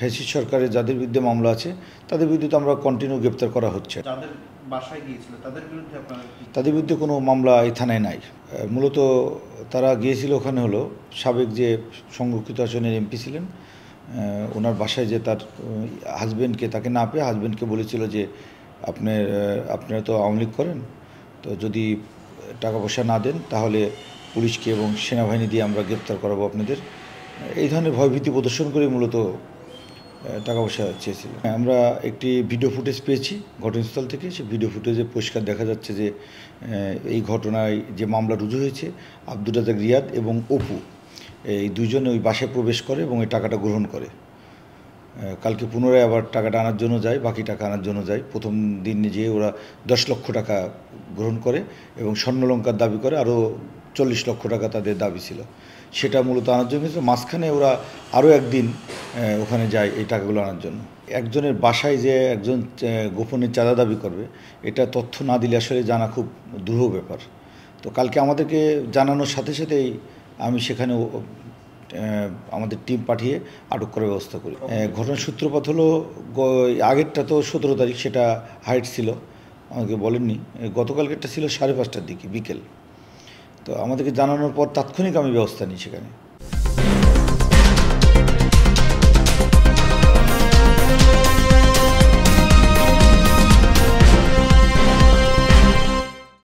Fascist সরকারের যাদের বিরুদ্ধে মামলা আছে তাদের বিরুদ্ধে তো আমরা কন্টিনিউ গ্রেপ্তার করা হচ্ছে। যাদের বাসায় গিয়েছিল তাদের বিরুদ্ধে আপনারা তাদের বিরুদ্ধে কোনো মামলা এই থানায় নাই। মূলত তারা গিয়েছিল ওখানে হলো সাবেক যে সংরক্ষিত আসনের এমপি ছিলেন, ওনার বাসায় যে তার হাজব্যান্ডকে তাকে না পেয়ে হাজব্যান্ডকে বলেছিল যে আপনারা তো আওয়ামী লীগ করেন, তো যদি টাকা পয়সা না দেন তাহলে পুলিশকে এবং সেনাবাহিনী দিয়ে আমরা গ্রেপ্তার করাবো আপনাদের। এই ধরনের ভয়ভীতি প্রদর্শন করে মূলত টাকা পয়সা চেয়েছিল। আমরা একটি ভিডিও ফুটেজ পেয়েছি ঘটনাস্থল থেকে। সেই ভিডিও ফুটেজে পরিষ্কার দেখা যাচ্ছে যে এই ঘটনায় যে মামলা রুজু হয়েছে আব্দুর রাজ্জাক রিয়াদ এবং অপু, এই দুইজনে ওই বাসায় প্রবেশ করে এবং এই টাকাটা গ্রহণ করে। কালকে পুনরায় আবার টাকাটা আনার জন্য যায়, বাকি টাকা আনার জন্য যায়। প্রথম দিন যেয়ে ওরা 10 লক্ষ টাকা গ্রহণ করে এবং স্বর্ণলঙ্কার দাবি করে, আরও 40 লক্ষ টাকা তাদের দাবি ছিল, সেটা মূলত আনার জন্য। মাঝখানে ওরা আরও একদিন ওখানে যায় এই টাকাগুলো আনার জন্য। একজনের বাসায় যে একজন গোপনে চাঁদা দাবি করবে, এটা তথ্য না দিলে আসলে জানা খুব দুরূহ ব্যাপার। তো কালকে আমাদেরকে জানানোর সাথে সাথেই আমি সেখানে আমাদের টিম পাঠিয়ে আটক করার ব্যবস্থা করি। ঘটনার সূত্রপাত হলো, আগেরটা তো 17 তারিখ, সেটা হাইট ছিল, আমাকে বলেননি। গতকালকেরটা ছিল 5:30টার দিকে বিকেল। তো আমাদেরকে জানানোর পর তাৎক্ষণিক আমি ব্যবস্থা নিই সেখানে।